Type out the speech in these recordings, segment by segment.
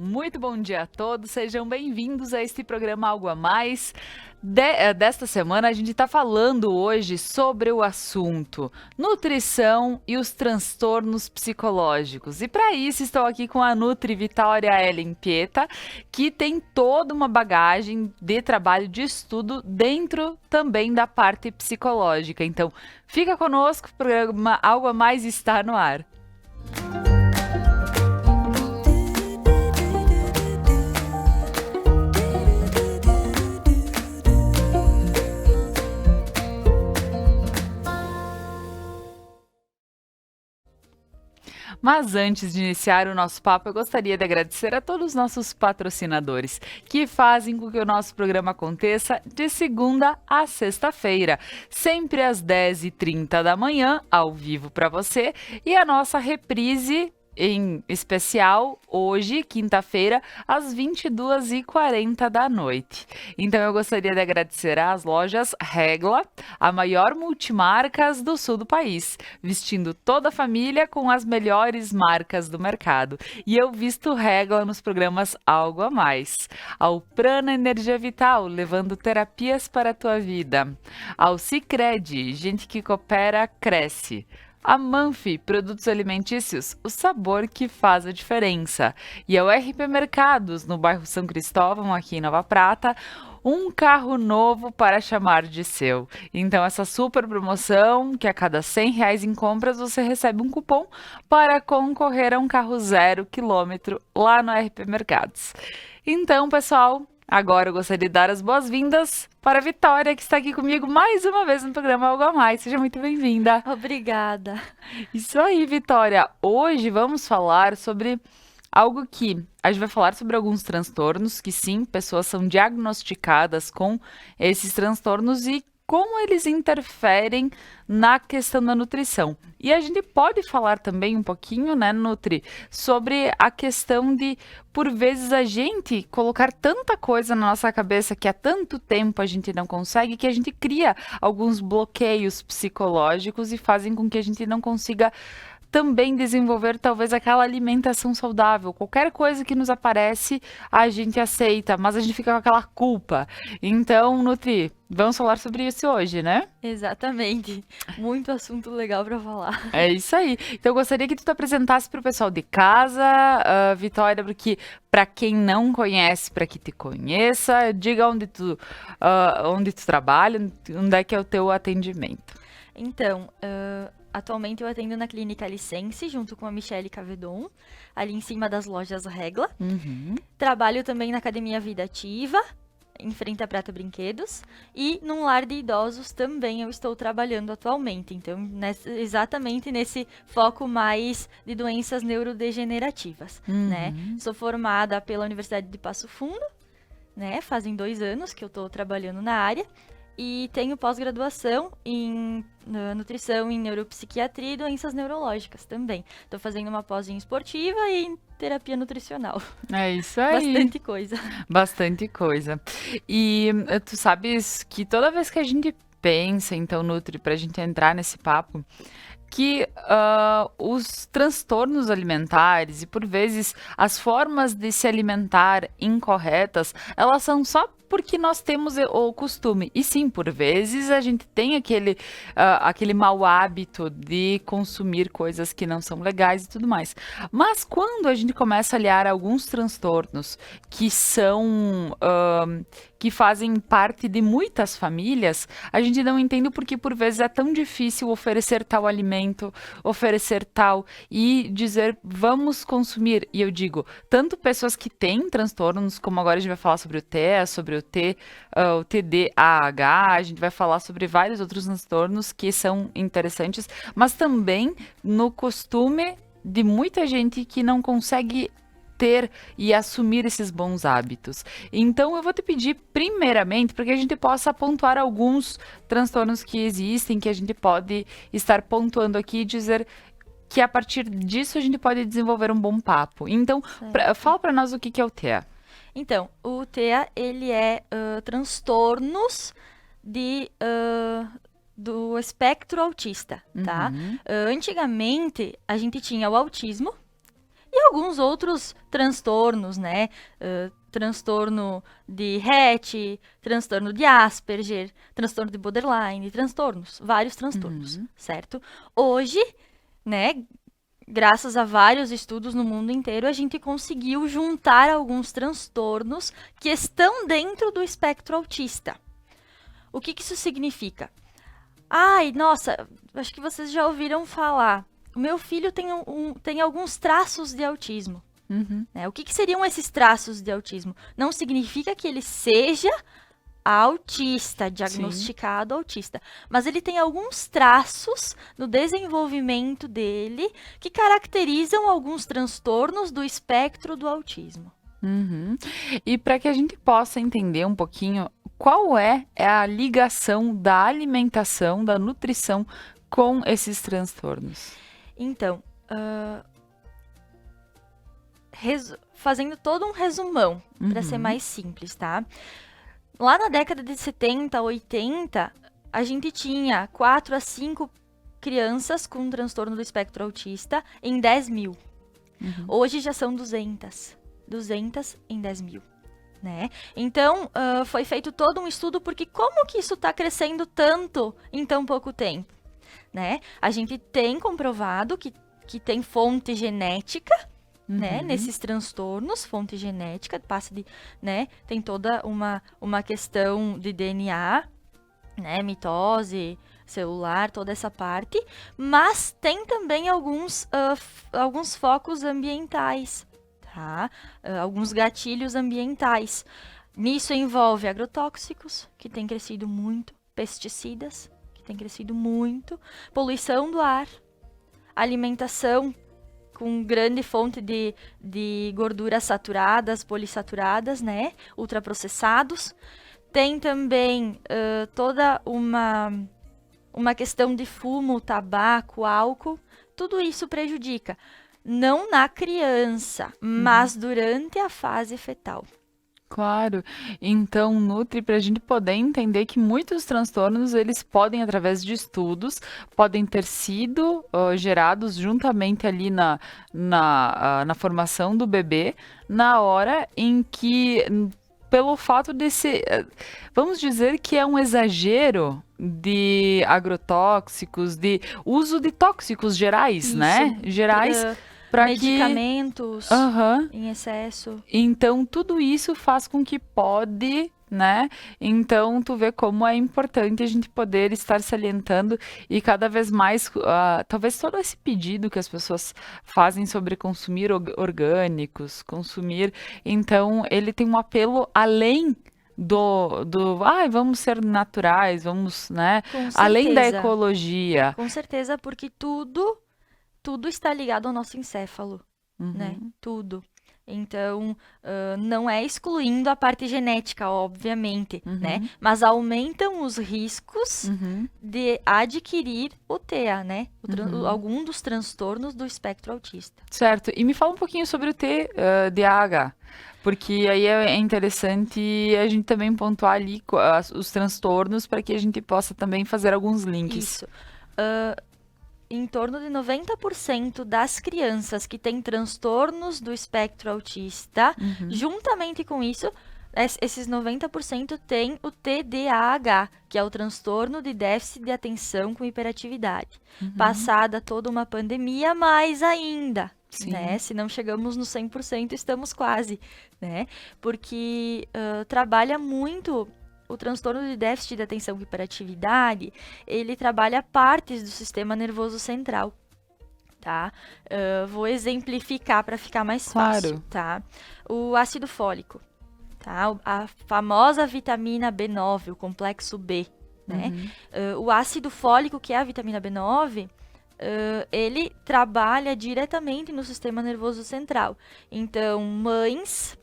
Muito bom dia a todos, sejam bem-vindos a este programa Algo a Mais. Desta semana a gente está falando hoje sobre o assunto nutrição e os transtornos psicológicos. E para isso estou aqui com a Nutri Vitória Ellen Pieta, que tem toda uma bagagem de trabalho de estudo dentro também da parte psicológica. Então, fica conosco, o programa Algo a Mais está no ar. Mas antes de iniciar o nosso papo, eu gostaria de agradecer a todos os nossos patrocinadores que fazem com que o nosso programa aconteça de segunda a sexta-feira, sempre às 10h30 da manhã, ao vivo para você, e a nossa reprise em especial hoje, quinta-feira, às 22h40 da noite. Então eu gostaria de agradecer às lojas Regla, a maior multimarcas do sul do país, vestindo toda a família com as melhores marcas do mercado. E eu visto Regla nos programas Algo a Mais. Ao Prana Energia Vital, levando terapias para a tua vida. Ao Sicredi, gente que coopera, cresce. A Manfi, produtos alimentícios, o sabor que faz a diferença. E ao RP Mercados, no bairro São Cristóvão, aqui em Nova Prata, um carro novo para chamar de seu. Então, essa super promoção, que a cada R$ 100 em compras, você recebe um cupom para concorrer a um carro 0 km lá no RP Mercados. Então, pessoal, agora eu gostaria de dar as boas-vindas para a Vitória, que está aqui comigo mais uma vez no programa Algo a Mais. Seja muito bem-vinda. Obrigada. Isso aí, Vitória. Hoje vamos falar sobre algo que a gente vai falar sobre alguns transtornos que sim, pessoas são diagnosticadas com esses transtornos e como eles interferem na questão da nutrição. E a gente pode falar também um pouquinho, né, Nutri, sobre a questão de, por vezes, a gente colocar tanta coisa na nossa cabeça que há tanto tempo a gente não consegue, que a gente cria alguns bloqueios psicológicos e fazem com que a gente não consiga também desenvolver talvez aquela alimentação saudável. Qualquer coisa que nos aparece, a gente aceita, mas a gente fica com aquela culpa. Então, Nutri, vamos falar sobre isso hoje, né? Exatamente. Muito assunto legal para falar. É isso aí. Então, eu gostaria que tu te apresentasse para o pessoal de casa, Vitória, porque para quem não conhece, para que te conheça, diga onde tu trabalha, onde é que é o teu atendimento. Então, atualmente eu atendo na Clínica License, junto com a Michele Cavedon, ali em cima das lojas Regla. Uhum. Trabalho também na Academia Vida Ativa, em frente à Prata Brinquedos. E num lar de idosos também eu estou trabalhando atualmente. Então, exatamente nesse foco mais de doenças neurodegenerativas, né? Sou formada pela Universidade de Passo Fundo, né? Fazem 2 anos que eu estou trabalhando na área. E tenho pós-graduação em nutrição, em neuropsiquiatria e doenças neurológicas também. Estou fazendo uma pós em esportiva e em terapia nutricional. É isso aí. Bastante coisa. Bastante coisa. E tu sabes que toda vez que a gente pensa, então, Nutri, pra gente entrar nesse papo, que os transtornos alimentares e, por vezes, as formas de se alimentar incorretas, elas são só porque nós temos o costume. E sim, por vezes, a gente tem aquele mau hábito de consumir coisas que não são legais e tudo mais. Mas quando a gente começa a aliar alguns transtornos que são... que fazem parte de muitas famílias, a gente não entende porque por vezes é tão difícil oferecer tal alimento, oferecer tal e dizer vamos consumir. E eu digo, tanto pessoas que têm transtornos, como agora a gente vai falar sobre o TEA, sobre o TDAH, a gente vai falar sobre vários outros transtornos que são interessantes, mas também no costume de muita gente que não consegue ter e assumir esses bons hábitos. Então, eu vou te pedir, primeiramente, para que a gente possa pontuar alguns transtornos que existem, que a gente pode estar pontuando aqui e dizer que a partir disso a gente pode desenvolver um bom papo. Então, fala para nós o que é o TEA. Então, o TEA, ele é transtornos do espectro autista, tá? Antigamente, a gente tinha o autismo e alguns outros transtornos, né? Transtorno de Rett, transtorno de Asperger, transtorno de borderline, vários transtornos, certo? Hoje, né, graças a vários estudos no mundo inteiro, a gente conseguiu juntar alguns transtornos que estão dentro do espectro autista. O que isso significa? Ai, nossa, acho que vocês já ouviram falar. O meu filho tem alguns traços de autismo. Né? O que seriam esses traços de autismo? Não significa que ele seja autista, diagnosticado autista, mas ele tem alguns traços no desenvolvimento dele que caracterizam alguns transtornos do espectro do autismo. E para que a gente possa entender um pouquinho qual é a ligação da alimentação, da nutrição com esses transtornos? Então, fazendo todo um resumão, para ser mais simples, tá? Lá na década de 70, 80, a gente tinha 4 a 5 crianças com transtorno do espectro autista em 10 mil. Hoje já são 200 em 10 mil. Né? Então, foi feito todo um estudo, porque como que isso está crescendo tanto em tão pouco tempo? Né? A gente tem comprovado que tem fonte genética, né, nesses transtornos, fonte genética, passa de, né, tem toda uma questão de DNA, né, mitose celular, toda essa parte, mas tem também alguns focos ambientais, tá? Alguns gatilhos ambientais. Nisso envolve agrotóxicos, que tem crescido muito, pesticidas, que tem crescido muito, poluição do ar, alimentação com grande fonte de gorduras saturadas, polissaturadas, né? Ultraprocessados. Tem também toda uma questão de fumo, tabaco, álcool. Tudo isso prejudica. Não na criança, mas durante a fase fetal. Claro. Então, Nutri, para a gente poder entender que muitos transtornos, eles podem, através de estudos, podem ter sido gerados juntamente ali na formação do bebê, na hora em que, pelo fato desse, vamos dizer que é um exagero de agrotóxicos, de uso de tóxicos gerais, Isso, né? Gerais para que... medicamentos em excesso. Então, tudo isso faz com que pode, né? Então, tu vê como é importante a gente poder estar salientando e cada vez mais, talvez todo esse pedido que as pessoas fazem sobre consumir orgânicos, consumir, então, ele tem um apelo além vamos ser naturais, vamos, né? Além da ecologia. Com certeza, porque tudo está ligado ao nosso encéfalo, né? Tudo. Então, não é excluindo a parte genética, obviamente, né? Mas aumentam os riscos de adquirir o TEA, né? Algum dos transtornos do espectro autista. Certo. E me fala um pouquinho sobre o TDAH, porque aí é interessante a gente também pontuar ali os transtornos para que a gente possa também fazer alguns links. Isso. Em torno de 90% das crianças que têm transtornos do espectro autista, juntamente com isso, esses 90% têm o TDAH, que é o transtorno de déficit de atenção com hiperatividade. Passada toda uma pandemia, mais ainda, né? Se não chegamos no 100%, estamos quase, né? Porque trabalha muito... O transtorno de déficit de atenção com hiperatividade, ele trabalha partes do sistema nervoso central, tá? Vou exemplificar para ficar mais fácil, tá? O ácido fólico, tá? A famosa vitamina B9, o complexo B, né? O ácido fólico, que é a vitamina B9, ele trabalha diretamente no sistema nervoso central. Então, mães...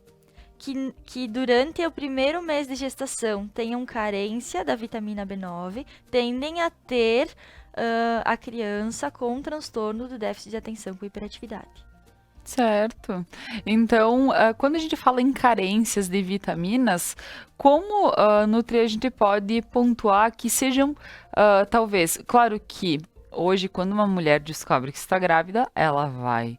Que durante o primeiro mês de gestação tenham carência da vitamina B9, tendem a ter a criança com transtorno do déficit de atenção com hiperatividade. Certo. Então, quando a gente fala em carências de vitaminas, como Nutri a gente pode pontuar que sejam, talvez, claro que hoje, quando uma mulher descobre que está grávida, ela vai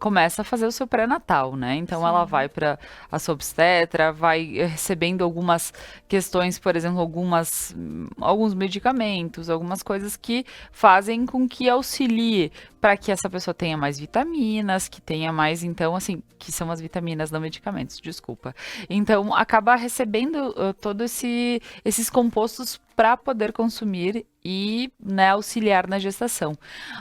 começa a fazer o seu pré-natal, né? Então ela Sim. vai para a sua obstetra, vai recebendo algumas questões, por exemplo, alguns medicamentos, algumas coisas que fazem com que auxilie para que essa pessoa tenha mais vitaminas, que tenha mais, então, assim, que são as vitaminas, não medicamentos, desculpa. Então, acaba recebendo todos esses compostos para poder consumir e, né, auxiliar na gestação.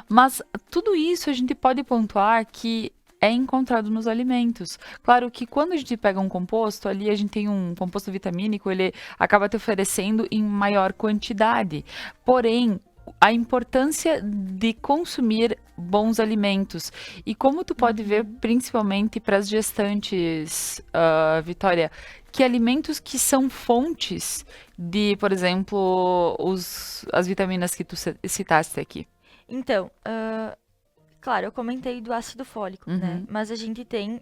Mas tudo isso a gente pode pontuar que é encontrado nos alimentos. Claro que quando a gente pega um composto, ali a gente tem um composto vitamínico, ele acaba te oferecendo em maior quantidade. Porém, a importância de consumir bons alimentos. E como tu pode ver, principalmente para as gestantes, Vitória, que alimentos que são fontes de, por exemplo, as vitaminas que tu citaste aqui. Então, claro, eu comentei do ácido fólico, né? Uhum, Mas a gente tem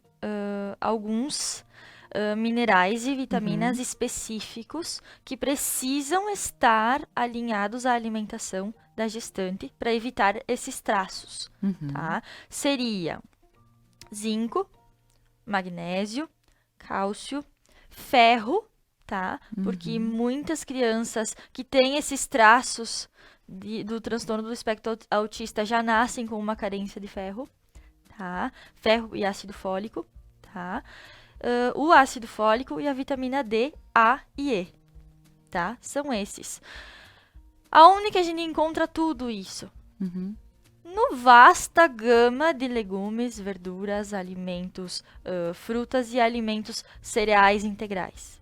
alguns minerais e vitaminas uhum, específicos que precisam estar alinhados à alimentação da gestante para evitar esses traços, uhum, tá? Seria zinco, magnésio, cálcio, ferro, tá? Porque uhum, muitas crianças que têm esses traços do transtorno do espectro autista já nascem com uma carência de ferro, tá? Ferro e ácido fólico, tá? O ácido fólico e a vitamina D, A e E, tá? São esses. Aonde que a gente encontra tudo isso? uhum. No vasta gama de legumes, verduras, alimentos, frutas e alimentos cereais integrais.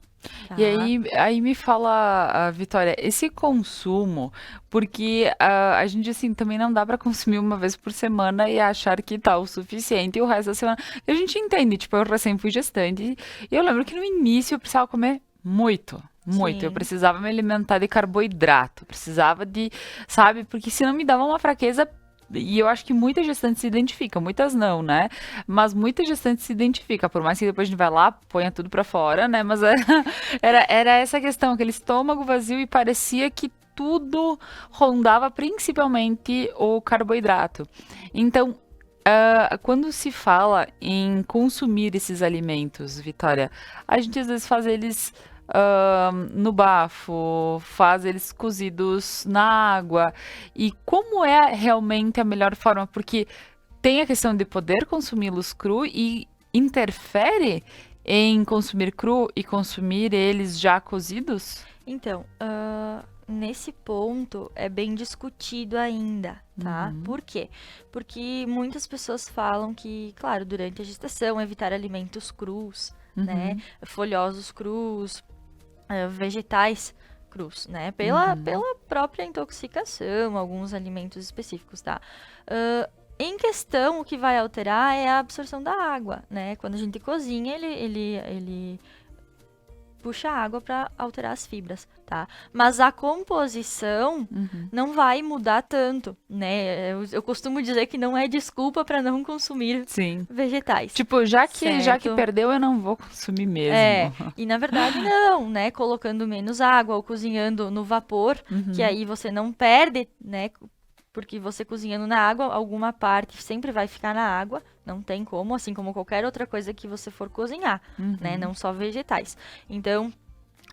E Tá? aí me fala, Vitória, esse consumo, porque a gente assim também não dá para consumir uma vez por semana e achar que tá o suficiente e o resto da semana. A gente entende, tipo, eu recém fui gestante e eu lembro que no início eu precisava comer muito. Muito, eu Sim. precisava me alimentar de carboidrato, precisava de, sabe, porque senão me dava uma fraqueza. E eu acho que muitas gestantes se identificam, muitas não, né? Mas muitas gestantes se identificam, por mais que depois a gente vai lá, ponha tudo pra fora, né? Mas era essa questão, aquele estômago vazio e parecia que tudo rondava principalmente o carboidrato. Então, quando se fala em consumir esses alimentos, Vitória, a gente às vezes faz eles no bafo, faz eles cozidos na água. E como é realmente a melhor forma? Porque tem a questão de poder consumi-los cru e interfere em consumir cru e consumir eles já cozidos? Então, nesse ponto é bem discutido ainda, tá? Uhum, Por quê? Porque muitas pessoas falam que, claro, durante a gestação, evitar alimentos crus, né? uhum, Folhosos crus, vegetais crus, né? uhum. Pela própria intoxicação, alguns alimentos específicos, tá? Em questão, o que vai alterar é a absorção da água, né? Quando a gente cozinha, ele puxa água para alterar as fibras, tá? Mas a composição Uhum. não vai mudar tanto, né? Eu costumo dizer que não é desculpa para não consumir Sim. vegetais, Tipo, já que certo? perdeu, eu não vou consumir É, mesmo. e na verdade não, né? Colocando menos água ou cozinhando no vapor, que Uhum, aí você não perde, né? Porque você cozinhando na água, alguma parte sempre vai ficar na água, não tem como, assim como qualquer outra coisa que você for cozinhar, né? uhum, Não só vegetais. Então,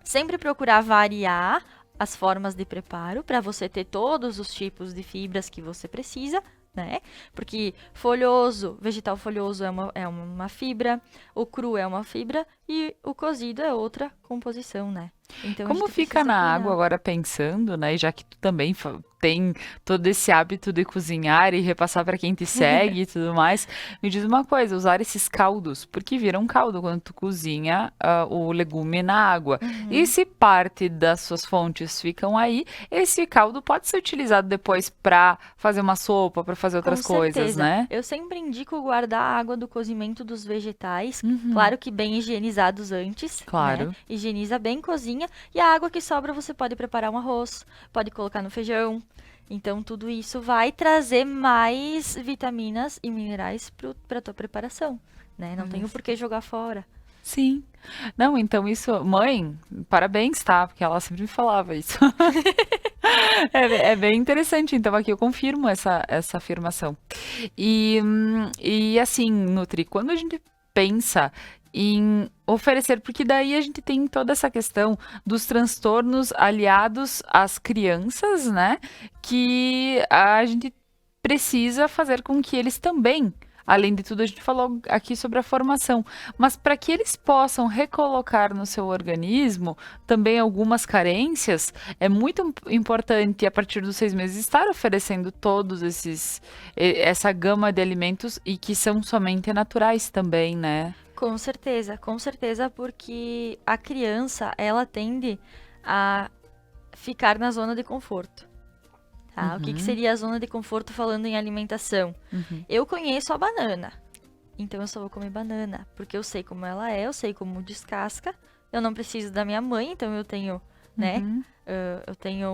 sempre procurar variar as formas de preparo para você ter todos os tipos de fibras que você precisa, né? Porque folhoso, vegetal folhoso é uma fibra, o cru é uma fibra e o cozido é outra composição, né? Então a Como gente fica precisa na água cuidar. agora pensando, né? E já que tu também tem todo esse hábito de cozinhar e repassar para quem te segue e tudo mais, me diz uma coisa, usar esses caldos, porque vira um caldo quando tu cozinha o legume na água. E Uhum. se parte das suas fontes ficam aí, esse caldo pode ser utilizado depois para fazer uma sopa, para fazer Com outras coisas, certeza. né? Eu sempre indico guardar a água do cozimento dos vegetais, Uhum, claro que bem higienizados antes, né? claro. Higieniza bem, cozinha, e a água que sobra você pode preparar um arroz, pode colocar no feijão. Então, tudo isso vai trazer mais vitaminas e minerais para tua preparação, né? Não Olha tenho por que jogar fora. sim. Não, então isso, mãe, parabéns, tá? Porque ela sempre me falava isso. É bem interessante, então aqui eu confirmo essa afirmação. E assim, Nutri, quando a gente pensa em oferecer, porque daí a gente tem toda essa questão dos transtornos aliados às crianças, né? Que a gente precisa fazer com que eles também, além de tudo, a gente falou aqui sobre a formação, mas para que eles possam recolocar no seu organismo também algumas carências, é muito importante, a partir dos 6 meses, estar oferecendo todos essa gama de alimentos e que são somente naturais também, né? Com certeza, porque a criança, ela tende a ficar na zona de conforto. Tá? O que Uhum, seria a zona de conforto falando em alimentação? uhum, Eu conheço a banana, então eu só vou comer banana, porque eu sei como ela é, eu sei como descasca, eu não preciso da minha mãe, então eu tenho, né, uhum, eu tenho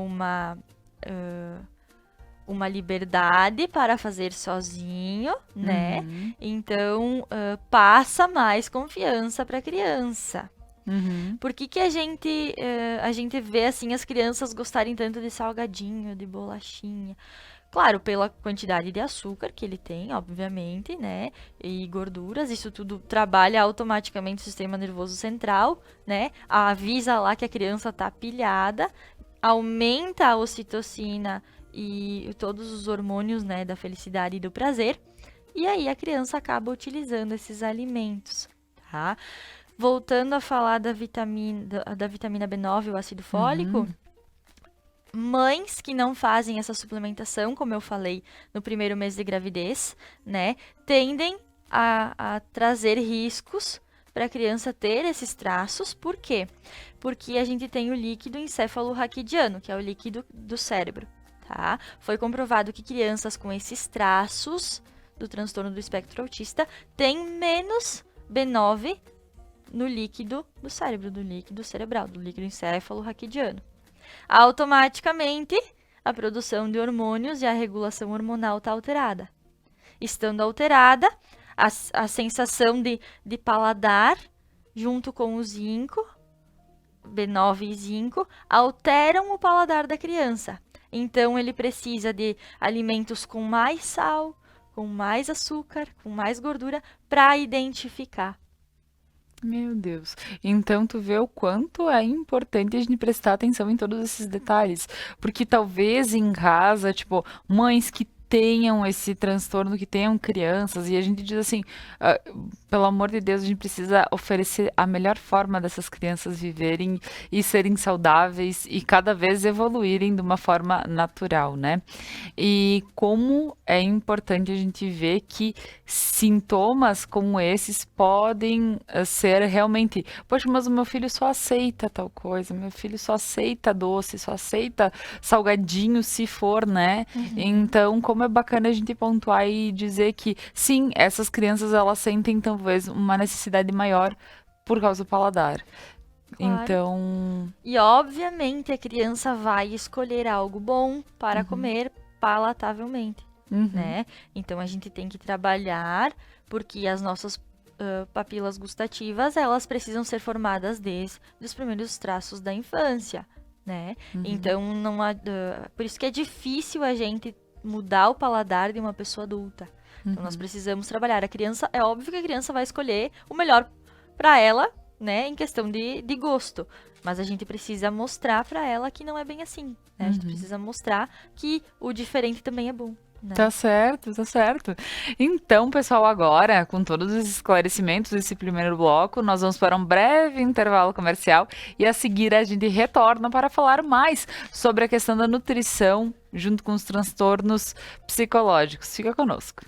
uma liberdade para fazer sozinho, né? uhum, Então, passa mais confiança para a criança. uhum. Por que que a gente vê assim as crianças gostarem tanto de salgadinho, de bolachinha? Claro, pela quantidade de açúcar que ele tem, obviamente, né? E gorduras, isso tudo trabalha automaticamente o sistema nervoso central, né? Avisa lá que a criança tá pilhada, aumenta a ocitocina e todos os hormônios, né, da felicidade e do prazer. E aí a criança acaba utilizando esses alimentos, tá? Voltando a falar da vitamina B9, o ácido fólico, Uhum. mães que não fazem essa suplementação, como eu falei no primeiro mês de gravidez, né, tendem a trazer riscos para a criança ter esses traços. Por quê? Porque a gente tem o líquido encéfalo-raquidiano, que é o líquido do cérebro, tá? Foi comprovado que crianças com esses traços do transtorno do espectro autista têm menos B9 no líquido do cérebro, do líquido cerebral, do líquido encéfalo-raquidiano. Automaticamente, a produção de hormônios e a regulação hormonal está alterada. Estando alterada, a sensação de paladar, junto com o zinco, B9 e zinco, alteram o paladar da criança. Então, ele precisa de alimentos com mais sal, com mais açúcar, com mais gordura, para identificar. Meu Deus. Então tu vê o quanto é importante a gente prestar atenção em todos esses detalhes, porque talvez em casa, tipo, mães que tenham esse transtorno, que tenham crianças, e a gente diz assim, ah, pelo amor de Deus, a gente precisa oferecer a melhor forma dessas crianças viverem e serem saudáveis e cada vez evoluírem de uma forma natural, né? E como é importante a gente ver que sintomas como esses podem ser realmente, poxa, mas o meu filho só aceita tal coisa, meu filho só aceita doce, só aceita salgadinho se for, né? Uhum. Então, como é bacana a gente pontuar e dizer que sim, essas crianças elas sentem talvez uma necessidade maior por causa do paladar. Claro. Então, E obviamente a criança vai escolher algo bom para uhum, comer palatavelmente, uhum, né? Então a gente tem que trabalhar porque as nossas papilas gustativas, elas precisam ser formadas desde os primeiros traços da infância, né? uhum, Então não há, por isso que é difícil a gente mudar o paladar de uma pessoa adulta. Então nós uhum. precisamos trabalhar. A criança, é óbvio que a criança vai escolher o melhor para ela, né, em questão de gosto. Mas a gente precisa mostrar para ela que não é bem assim, né? A gente Uhum. precisa mostrar que o diferente também é bom, né? Tá certo, tá certo. Então, pessoal, agora, com todos os esclarecimentos desse primeiro bloco, nós vamos para um breve intervalo comercial e a seguir a gente retorna para falar mais sobre a questão da nutrição junto com os transtornos psicológicos. Fica conosco.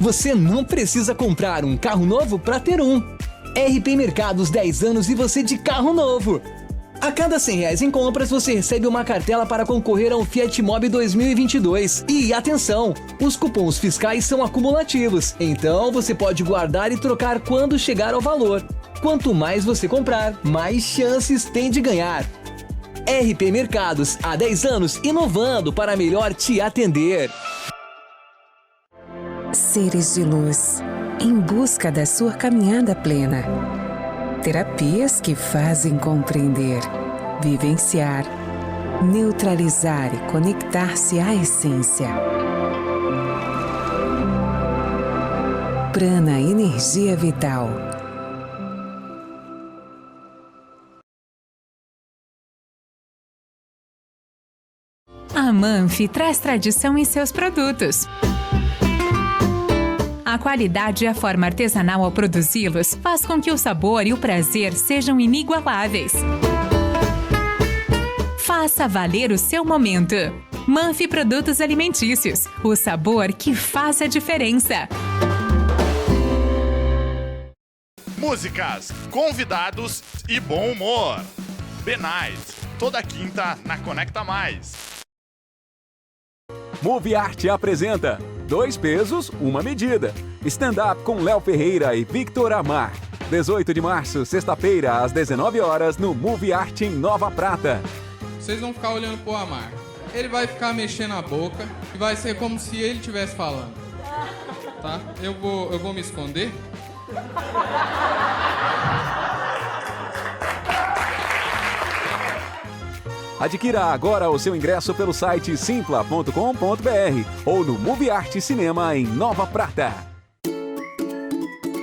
Você não precisa comprar um carro novo para ter um. RP Mercados 10 anos e você de carro novo. A cada R$ 100 em compras, você recebe uma cartela para concorrer a um Fiat Mobi 2022. E atenção, os cupons fiscais são acumulativos, então você pode guardar e trocar quando chegar ao valor. Quanto mais você comprar, mais chances tem de ganhar. RP Mercados, há 10 anos inovando para melhor te atender. Seres de luz, em busca da sua caminhada plena. Terapias que fazem compreender, vivenciar, neutralizar e conectar-se à essência. Prana Energia Vital. A Manfi traz tradição em seus produtos. A qualidade e a forma artesanal ao produzi-los faz com que o sabor e o prazer sejam inigualáveis. Faça valer o seu momento. Manfi Produtos Alimentícios, o sabor que faz a diferença. Músicas, convidados e bom humor. B-Night, toda quinta na Conecta Mais. Movie Art apresenta 2 pesos, 1 medida. Stand-up com Léo Ferreira e Victor Amar. 18 de março, sexta-feira, às 19 horas, no Movie Art em Nova Prata. Vocês vão ficar olhando pro Amar. Ele vai ficar mexendo a boca e vai ser como se ele estivesse falando. Tá? Eu vou me esconder. Adquira agora o seu ingresso pelo site simpla.com.br ou no Movie Art Cinema em Nova Prata.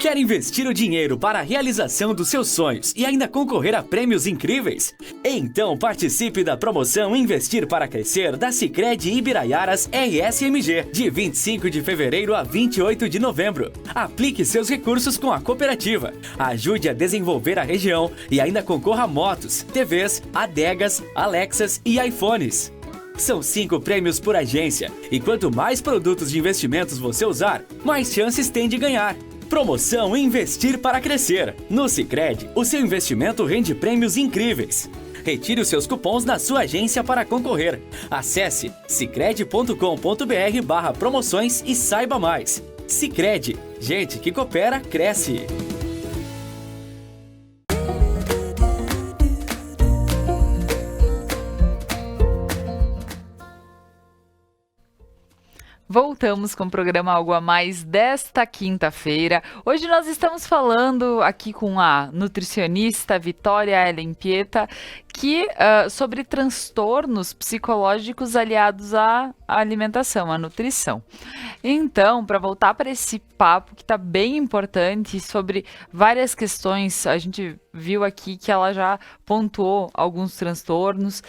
Quer investir o dinheiro para a realização dos seus sonhos e ainda concorrer a prêmios incríveis? Então participe da promoção Investir para Crescer da Sicredi Ibiraiaras RSMG, de 25 de fevereiro a 28 de novembro. Aplique seus recursos com a cooperativa, ajude a desenvolver a região e ainda concorra a motos, TVs, adegas, Alexas e iPhones. São 5 prêmios por agência e quanto mais produtos de investimentos você usar, mais chances tem de ganhar. Promoção Investir para Crescer. No Sicredi, o seu investimento rende prêmios incríveis. Retire os seus cupons na sua agência para concorrer. Acesse sicredi.com.br/promoções e saiba mais. Sicredi, gente que coopera, cresce. Voltamos com o programa Algo a Mais desta quinta-feira. Hoje nós estamos falando aqui com a nutricionista Vitória Ellen Pieta sobre transtornos psicológicos aliados à alimentação, à nutrição. Então, para voltar para esse papo que está bem importante sobre várias questões, a gente viu aqui que ela já pontuou alguns transtornos,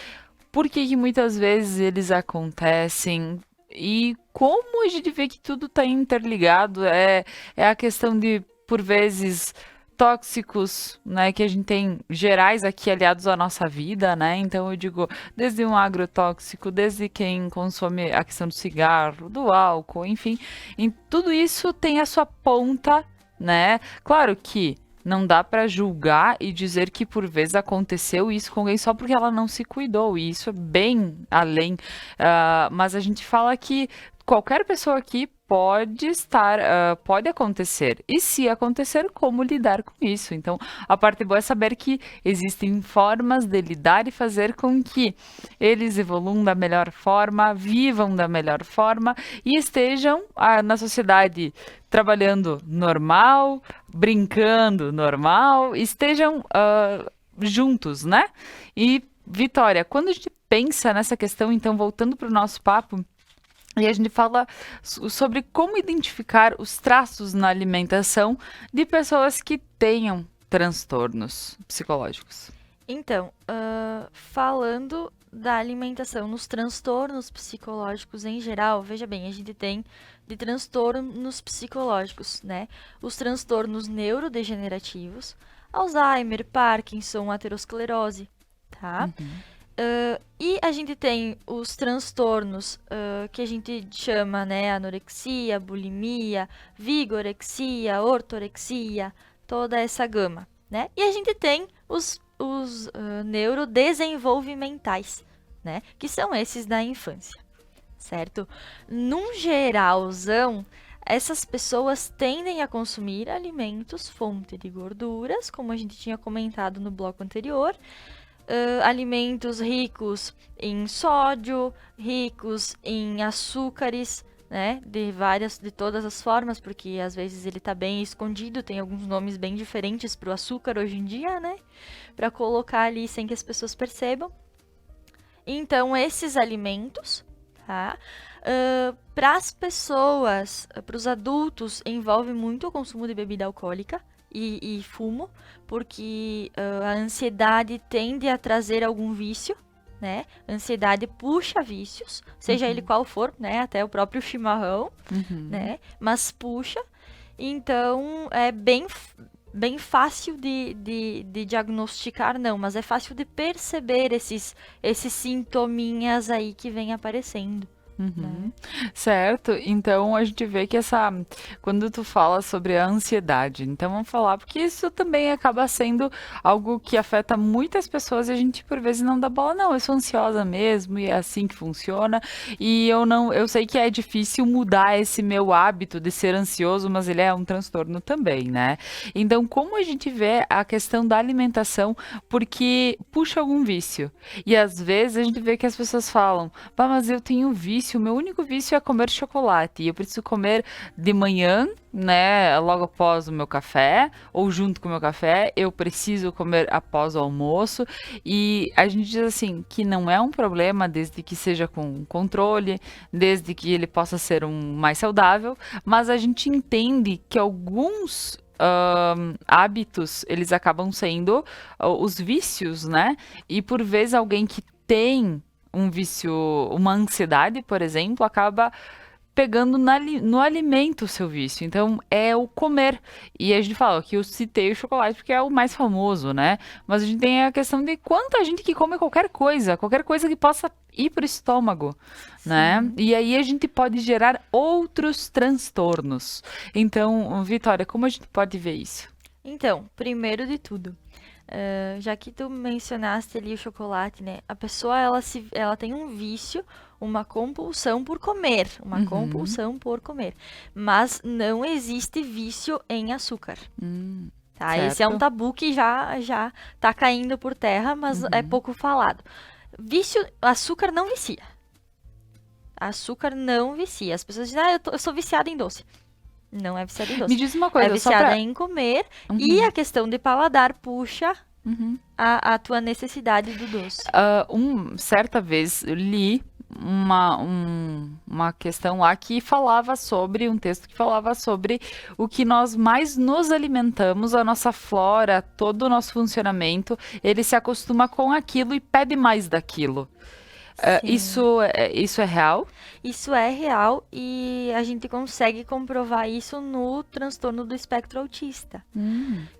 por que muitas vezes eles acontecem, e como a gente vê que tudo está interligado, é a questão de, por vezes, tóxicos, né, que a gente tem gerais aqui aliados à nossa vida, né? Então eu digo, desde um agrotóxico, desde quem consome a questão do cigarro, do álcool, enfim, em tudo isso tem a sua ponta, né? Claro que não dá para julgar e dizer que por vezes aconteceu isso com alguém só porque ela não se cuidou, e isso é bem além. Mas a gente fala que qualquer pessoa aqui pode acontecer. E se acontecer, como lidar com isso? Então, a parte boa é saber que existem formas de lidar e fazer com que eles evoluam da melhor forma, vivam da melhor forma e estejam na sociedade trabalhando normal, brincando normal, estejam juntos, né? E, Vitória, quando a gente pensa nessa questão, então, voltando para o nosso papo, e a gente fala sobre como identificar os traços na alimentação de pessoas que tenham transtornos psicológicos. Então, falando da alimentação nos transtornos psicológicos em geral, veja bem, a gente tem de transtornos psicológicos, né? Os transtornos neurodegenerativos, Alzheimer, Parkinson, aterosclerose, tá? E a gente tem os transtornos que a gente chama, né, anorexia, bulimia, vigorexia, ortorexia, toda essa gama, né? E a gente tem os neurodesenvolvimentais, né, que são esses da infância, certo? Num geralzão, essas pessoas tendem a consumir alimentos fonte de gorduras, como a gente tinha comentado no bloco anterior, alimentos ricos em sódio, ricos em açúcares, né, de todas as formas, porque às vezes ele tá bem escondido, tem alguns nomes bem diferentes pro açúcar hoje em dia, né, para colocar ali sem que as pessoas percebam. Então, esses alimentos, tá, para as pessoas, para os adultos, envolve muito o consumo de bebida alcoólica e fumo, porque a ansiedade tende a trazer algum vício, né? Ansiedade puxa vícios, seja ele qual for, né? Até o próprio chimarrão, né? Mas puxa. Então, é bem fácil de diagnosticar, não, mas é fácil de perceber esses sintominhas aí que vem aparecendo. Né? Certo, então a gente vê que quando tu fala sobre a ansiedade, então vamos falar, porque isso também acaba sendo algo que afeta muitas pessoas e a gente por vezes não dá bola, não, eu sou ansiosa mesmo e é assim que funciona, e eu sei que é difícil mudar esse meu hábito de ser ansioso, mas ele é um transtorno também, né? Então como a gente vê a questão da alimentação, porque puxa algum vício, e às vezes a gente vê que as pessoas falam, mas eu tenho vício, o meu único vício é comer chocolate e eu preciso comer de manhã, né, logo após o meu café ou junto com o meu café, eu preciso comer após o almoço e a gente diz assim que não é um problema desde que seja com controle, desde que ele possa ser mais saudável, mas a gente entende que alguns hábitos, eles acabam sendo os vícios, né, e por vezes alguém que tem um vício, uma ansiedade, por exemplo, acaba pegando no alimento o seu vício. Então, é o comer. E a gente fala que eu citei o chocolate porque é o mais famoso, né? Mas a gente tem a questão de quanta gente que come qualquer coisa que possa ir pro estômago, né? E aí a gente pode gerar outros transtornos. Então, Vitória, como a gente pode ver isso? Então, primeiro de tudo, já que tu mencionaste ali o chocolate, né? A pessoa, ela tem um vício, uma compulsão por comer. Compulsão por comer. Mas não existe vício em açúcar. Tá? Certo. Esse é um tabu que já tá caindo por terra, mas é pouco falado. Açúcar não vicia. Açúcar não vicia. As pessoas dizem, eu sou viciada em doce. Não é viciada em doce. Me diz uma coisa, é viciada em comer e a questão de paladar puxa a tua necessidade do doce. Certa vez eu li uma questão lá que falava sobre, um texto que falava sobre o que nós mais nos alimentamos, a nossa flora, todo o nosso funcionamento, ele se acostuma com aquilo e pede mais daquilo. Isso é real? Isso é real e a gente consegue comprovar isso no transtorno do espectro autista.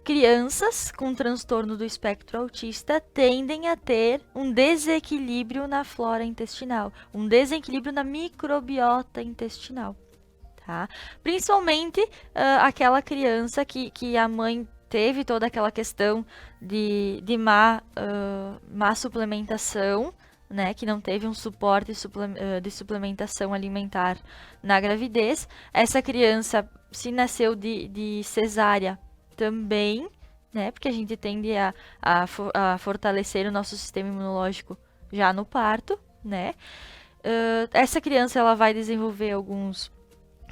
Crianças com transtorno do espectro autista tendem a ter um desequilíbrio na flora intestinal, um desequilíbrio na microbiota intestinal, tá? Principalmente aquela criança que a mãe teve toda aquela questão de má suplementação, né, que não teve um suporte de suplementação alimentar na gravidez. Essa criança, se nasceu de cesárea também, né, porque a gente tende a fortalecer o nosso sistema imunológico já no parto, né. Essa criança, ela vai desenvolver alguns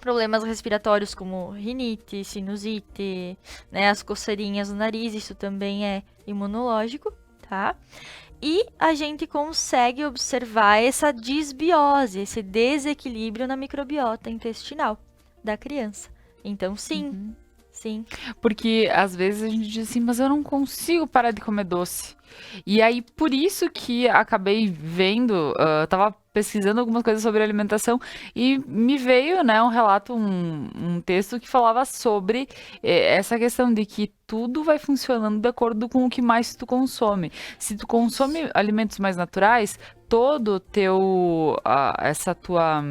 problemas respiratórios como rinite, sinusite, né, as coceirinhas no nariz, isso também é imunológico, tá? E a gente consegue observar essa disbiose, esse desequilíbrio na microbiota intestinal da criança. Então, sim. Porque às vezes a gente diz assim, mas eu não consigo parar de comer doce. E aí, por isso que acabei vendo, tava pesquisando algumas coisas sobre alimentação e me veio, né, um relato, um texto que falava sobre essa questão de que tudo vai funcionando de acordo com o que mais tu consome. Se tu consome alimentos mais naturais, todo essa tua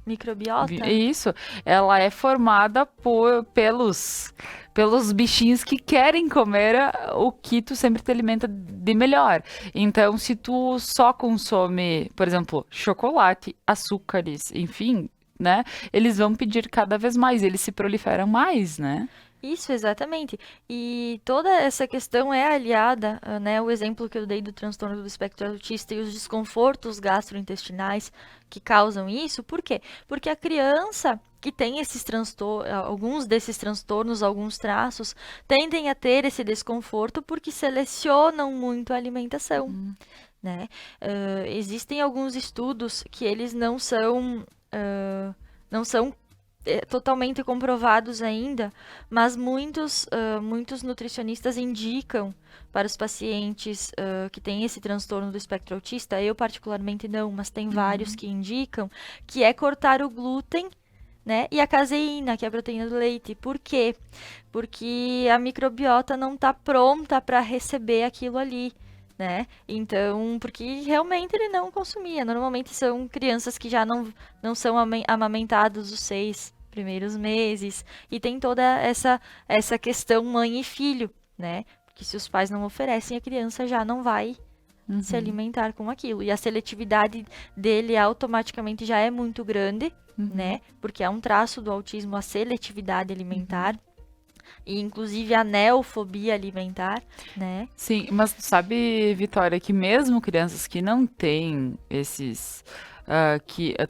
microbiota? Isso, ela é formada pelos bichinhos que querem comer o que tu sempre te alimenta de melhor. Então, se tu só consome, por exemplo, chocolate, açúcares, enfim, né, eles vão pedir cada vez mais, eles se proliferam mais, né? Isso, exatamente. E toda essa questão é aliada, né, o exemplo que eu dei do transtorno do espectro autista e os desconfortos gastrointestinais que causam isso. Por quê? Porque a criança que tem esses alguns desses transtornos, alguns traços, tendem a ter esse desconforto porque selecionam muito a alimentação, né? Existem alguns estudos que eles não são totalmente comprovados ainda, mas muitos nutricionistas indicam para os pacientes que têm esse transtorno do espectro autista, eu particularmente não, mas tem vários que indicam, que é cortar o glúten, né, e a caseína, que é a proteína do leite. Por quê? Porque a microbiota não está pronta para receber aquilo ali, né? Então, porque realmente ele não consumia. Normalmente são crianças que já não são amamentados os 6 primeiros meses, e tem toda essa questão mãe e filho, né? Porque se os pais não oferecem, a criança já não vai se alimentar com aquilo. E a seletividade dele automaticamente já é muito grande, né? Porque é um traço do autismo a seletividade alimentar. E inclusive a neofobia alimentar, né? Sim, mas tu sabe, Vitória, que mesmo crianças que não têm esses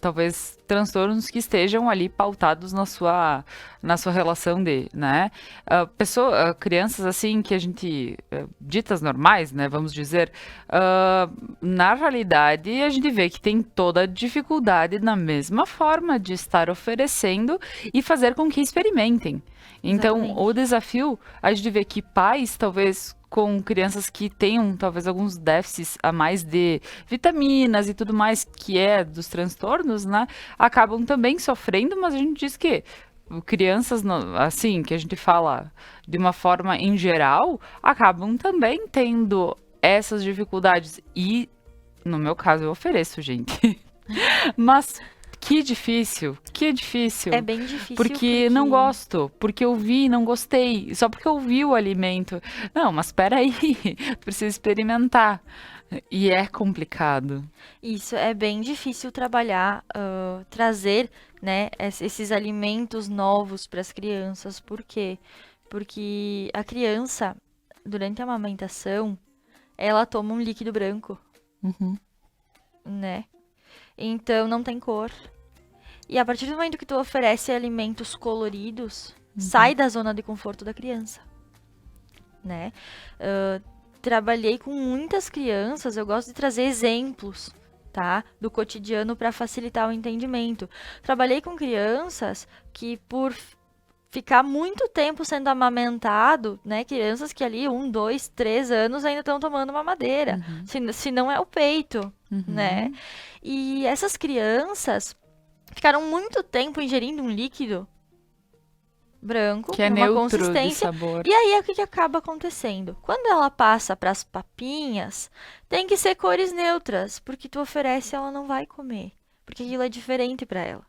talvez transtornos que estejam ali pautados na sua relação né? Crianças assim que a gente ditas normais, né? Vamos dizer, na realidade a gente vê que tem toda a dificuldade na mesma forma de estar oferecendo e fazer com que experimentem. Então, Exatamente. o desafio, a gente vê que pais, talvez com crianças que tenham, talvez, alguns déficits a mais de vitaminas e tudo mais, que é dos transtornos, né? Acabam também sofrendo, mas a gente diz que crianças, assim, que a gente fala de uma forma em geral, acabam também tendo essas dificuldades. E, no meu caso, eu ofereço, gente. Mas... Que difícil. É bem difícil. Porque não gosto, porque eu vi, não gostei, só porque eu vi o alimento. Não, mas espera aí, precisa experimentar. E é complicado. Isso, é bem difícil trabalhar, trazer, né, esses alimentos novos para as crianças. Por quê? Porque a criança, durante a amamentação, ela toma um líquido branco, né? Então não tem cor. E a partir do momento que tu oferece alimentos coloridos, sai da zona de conforto da criança, né? Trabalhei com muitas crianças, eu gosto de trazer exemplos, tá? Do cotidiano para facilitar o entendimento. Trabalhei com crianças que por ficar muito tempo sendo amamentado, né? Crianças que ali 1, 2, 3 anos ainda estão tomando mamadeira, se não é o peito, né? E essas crianças ficaram muito tempo ingerindo um líquido branco, que é uma neutro consistência. de sabor. E aí, o que acaba acontecendo? Quando ela passa para as papinhas, tem que ser cores neutras, porque tu oferece, ela não vai comer, porque aquilo é diferente para ela,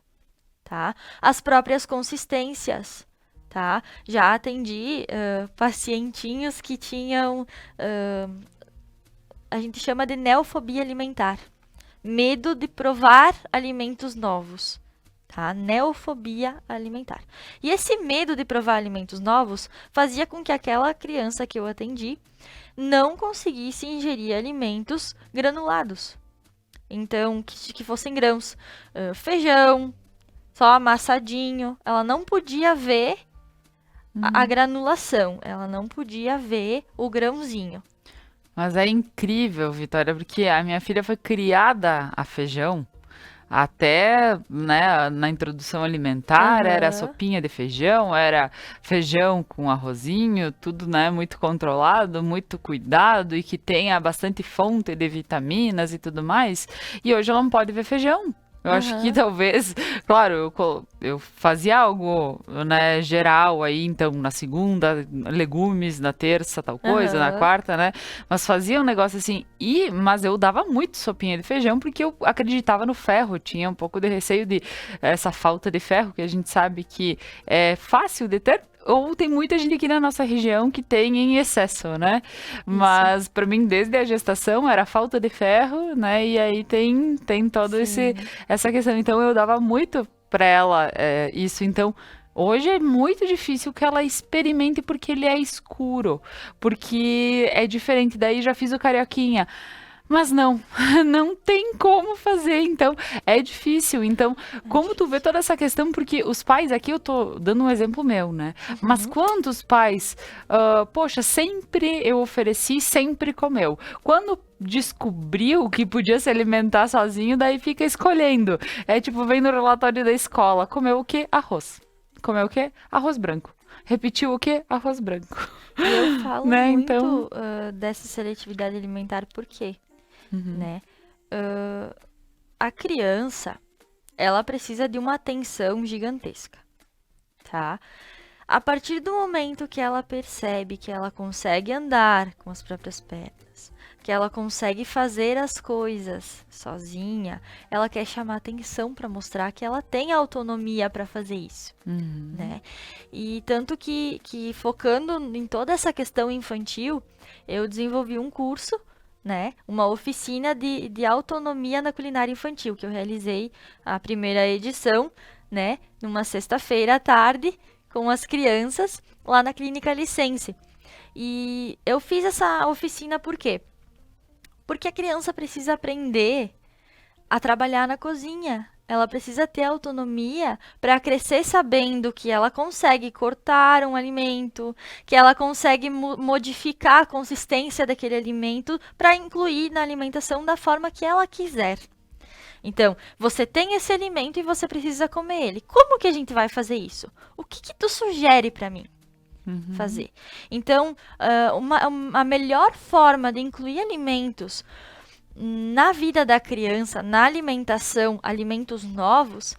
tá? As próprias consistências, tá? Já atendi pacientinhos que tinham, a gente chama de neofobia alimentar. Medo de provar alimentos novos, tá? Neofobia alimentar. E esse medo de provar alimentos novos fazia com que aquela criança que eu atendi não conseguisse ingerir alimentos granulados. Então, que fossem grãos. Feijão, só amassadinho. Ela não podia ver a granulação. Ela não podia ver o grãozinho. Mas é incrível, Vitória, porque a minha filha foi criada a feijão. Até, né, na introdução alimentar, era sopinha de feijão, era feijão com arrozinho, tudo, né, muito controlado, muito cuidado e que tenha bastante fonte de vitaminas e tudo mais. E hoje ela não pode ver feijão. Eu acho que talvez, claro, eu fazia algo, né, geral aí, então, na segunda, legumes, na terça, tal coisa, na quarta, né? Mas fazia um negócio assim, mas eu dava muito sopinha de feijão porque eu acreditava no ferro, tinha um pouco de receio de essa falta de ferro, que a gente sabe que é fácil de ter, ou tem muita gente aqui na nossa região que tem em excesso, né? Mas para mim, desde a gestação, era falta de ferro, né? E aí tem toda essa questão. Então eu dava muito pra ela isso, então hoje é muito difícil que ela experimente porque ele é escuro, porque é diferente, daí já fiz o carioquinha. Mas não, não tem como fazer, então é difícil. Então, como tu vê toda essa questão, porque os pais, aqui eu tô dando um exemplo meu, né? Mas quantos pais, poxa, sempre eu ofereci, sempre comeu. Quando descobriu que podia se alimentar sozinho, daí fica escolhendo. É tipo, vem no relatório da escola, comeu o quê? Arroz. Comeu o quê? Arroz branco. Repetiu o quê? Arroz branco. E eu falo Né, muito então- dessa seletividade alimentar, por quê? Né? A criança, ela precisa de uma atenção gigantesca, tá? A partir do momento que ela percebe que ela consegue andar com as próprias pernas, que ela consegue fazer as coisas sozinha, ela quer chamar atenção para mostrar que ela tem autonomia para fazer isso, né? E tanto que focando em toda essa questão infantil, eu desenvolvi um curso, né, uma oficina de autonomia na culinária infantil, que eu realizei a primeira edição, né, numa sexta-feira à tarde, com as crianças, lá na Clínica License. E eu fiz essa oficina por quê? Porque a criança precisa aprender a trabalhar na cozinha. Ela precisa ter autonomia para crescer sabendo que ela consegue cortar um alimento, que ela consegue modificar a consistência daquele alimento para incluir na alimentação da forma que ela quiser. Então, você tem esse alimento e você precisa comer ele. Como que a gente vai fazer isso? O que tu sugere para mim fazer? Então, a melhor forma de incluir alimentos na vida da criança, na alimentação, alimentos novos,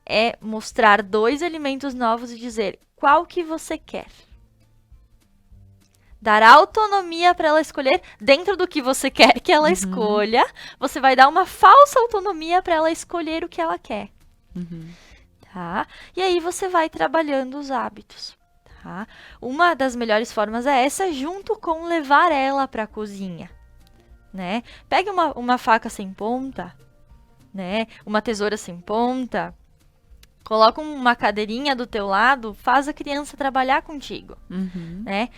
é mostrar 2 alimentos novos e dizer qual que você quer. Dar autonomia para ela escolher dentro do que você quer que ela escolha. Você vai dar uma falsa autonomia para ela escolher o que ela quer. Tá? E aí você vai trabalhando os hábitos. Tá? Uma das melhores formas é essa, junto com levar ela para a cozinha. Né? Pegue uma faca sem ponta, né? Uma tesoura sem ponta, coloca uma cadeirinha do teu lado, faz a criança trabalhar contigo, né?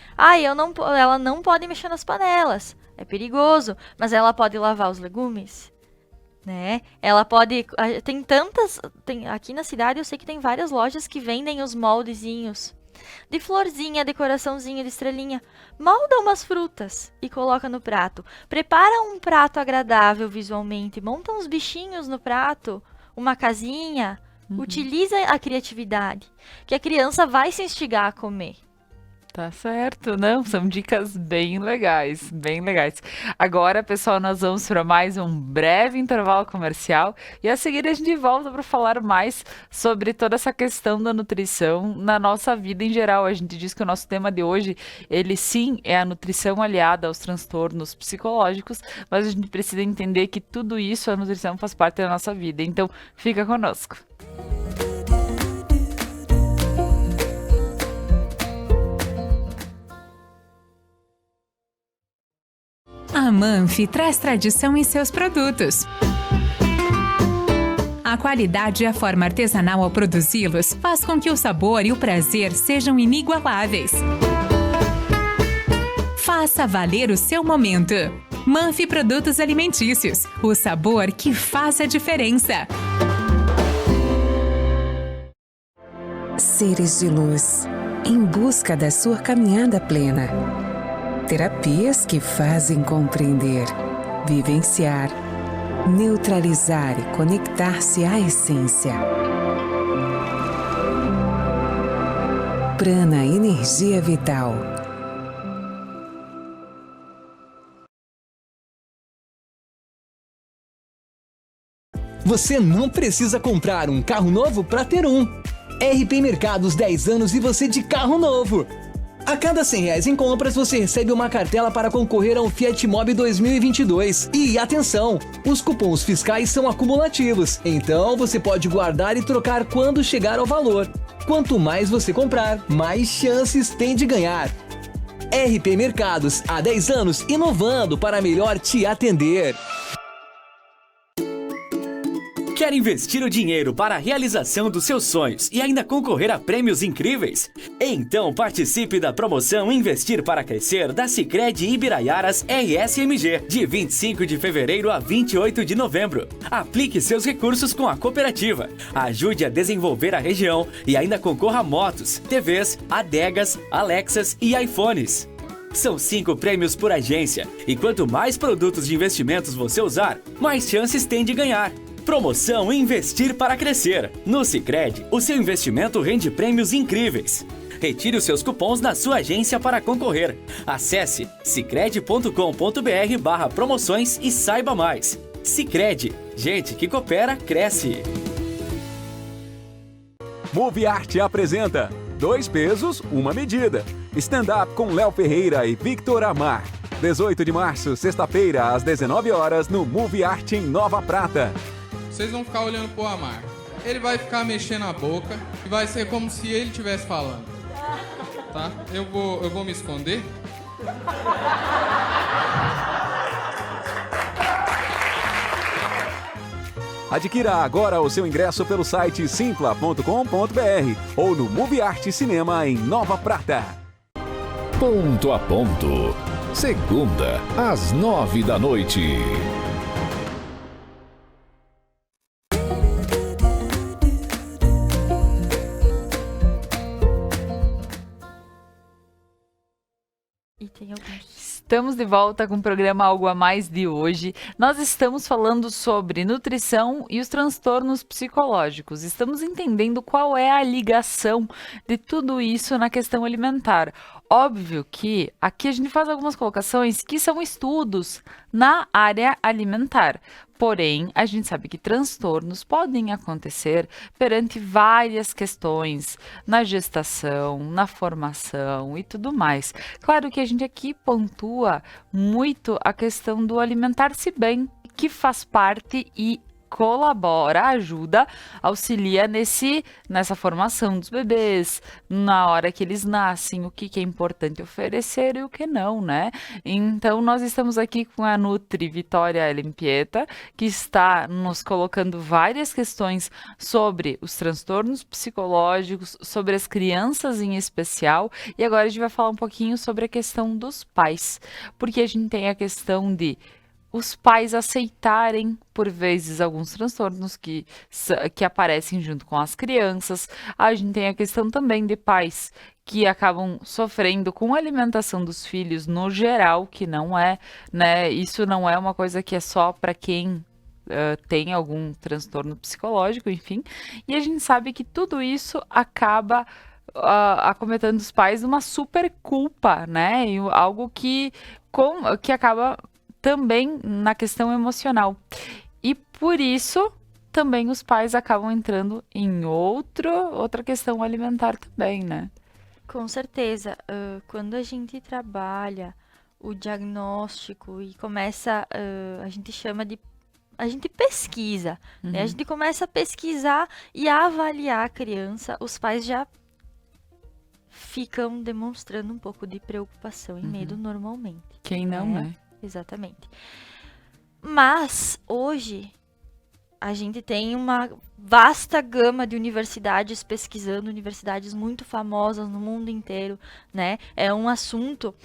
Ela não pode mexer nas panelas, é perigoso, mas ela pode lavar os legumes, né? Ela pode, aqui na cidade eu sei que tem várias lojas que vendem os moldezinhos de florzinha, decoraçãozinha de estrelinha. Molda umas frutas e coloca no prato. Prepara um prato agradável visualmente. Monta uns bichinhos no prato, uma casinha. Utiliza a criatividade, que a criança vai se instigar a comer. Tá certo, não? São dicas bem legais, bem legais. Agora, pessoal, nós vamos para mais um breve intervalo comercial e a seguir a gente volta para falar mais sobre toda essa questão da nutrição na nossa vida em geral. A gente diz que o nosso tema de hoje, ele sim é a nutrição aliada aos transtornos psicológicos, mas a gente precisa entender que tudo isso, a nutrição faz parte da nossa vida. Então, fica conosco. A Manfi traz tradição em seus produtos. A qualidade e a forma artesanal ao produzi-los faz com que o sabor e o prazer sejam inigualáveis. Faça valer o seu momento. Manfi Produtos Alimentícios, o sabor que faz a diferença. Seres de luz, em busca da sua caminhada plena. Terapias que fazem compreender, vivenciar, neutralizar e conectar-se à essência. Prana Energia Vital. Você não precisa comprar um carro novo para ter um. RP Mercados 10 anos e você de carro novo. A cada R$100 em compras, você recebe uma cartela para concorrer ao Fiat Mobi 2022. E atenção, os cupons fiscais são acumulativos, então você pode guardar e trocar quando chegar ao valor. Quanto mais você comprar, mais chances tem de ganhar. RP Mercados, há 10 anos, inovando para melhor te atender. Quer investir o dinheiro para a realização dos seus sonhos e ainda concorrer a prêmios incríveis? Então participe da promoção Investir para Crescer da Sicredi Ibiraiaras RSMG, de 25 de fevereiro a 28 de novembro. Aplique seus recursos com a cooperativa, ajude a desenvolver a região e ainda concorra a motos, TVs, adegas, Alexas e iPhones. São 5 prêmios por agência e quanto mais produtos de investimentos você usar, mais chances tem de ganhar. Promoção Investir para Crescer. No Sicredi, o seu investimento rende prêmios incríveis. Retire os seus cupons na sua agência para concorrer. Acesse sicredi.com.br/promoções e saiba mais. Sicredi, gente que coopera, cresce. Movie Art apresenta 2 pesos, uma medida. Stand-up com Léo Ferreira e Victor Amar. 18 de março, sexta-feira, às 19 horas, no Movie Art em Nova Prata. Vocês vão ficar olhando pro Amar. Ele vai ficar mexendo a boca e vai ser como se ele estivesse falando. Tá? Eu vou me esconder. Adquira agora o seu ingresso pelo site simpla.com.br ou no Movie Art Cinema em Nova Prata. Ponto a Ponto. Segunda, às 9 da noite. E tem alguns. Estamos de volta com o programa Algo a Mais de hoje. Nós estamos falando sobre nutrição e os transtornos psicológicos. Estamos entendendo qual é a ligação de tudo isso na questão alimentar. Óbvio que aqui a gente faz algumas colocações que são estudos na área alimentar. Porém, a gente sabe que transtornos podem acontecer perante várias questões na gestação, na formação e tudo mais. Claro que a gente aqui pontua muito a questão do alimentar-se bem, que faz parte e colabora, ajuda, auxilia nessa formação dos bebês, na hora que eles nascem, o que é importante oferecer e o que não, né? Então, nós estamos aqui com a Nutri Vitória Elimpieta, que está nos colocando várias questões sobre os transtornos psicológicos, sobre as crianças em especial, e agora a gente vai falar um pouquinho sobre a questão dos pais, porque a gente tem a questão de os pais aceitarem, por vezes, alguns transtornos que aparecem junto com as crianças. A gente tem a questão também de pais que acabam sofrendo com a alimentação dos filhos no geral, que não é, né? Isso não é uma coisa que é só para quem tem algum transtorno psicológico, enfim. E a gente sabe que tudo isso acaba acometendo os pais uma super culpa, né? E algo que acaba também na questão emocional. por isso também os pais acabam entrando em outra questão alimentar também, né? Com certeza. Quando a gente trabalha o diagnóstico e começa, a gente chama de... A gente pesquisa, né? A gente começa a pesquisar e a avaliar a criança, os pais já ficam demonstrando um pouco de preocupação e medo normalmente. Quem não, né? Exatamente. Mas, hoje, a gente tem uma vasta gama de universidades pesquisando, universidades muito famosas no mundo inteiro, né? É um assunto,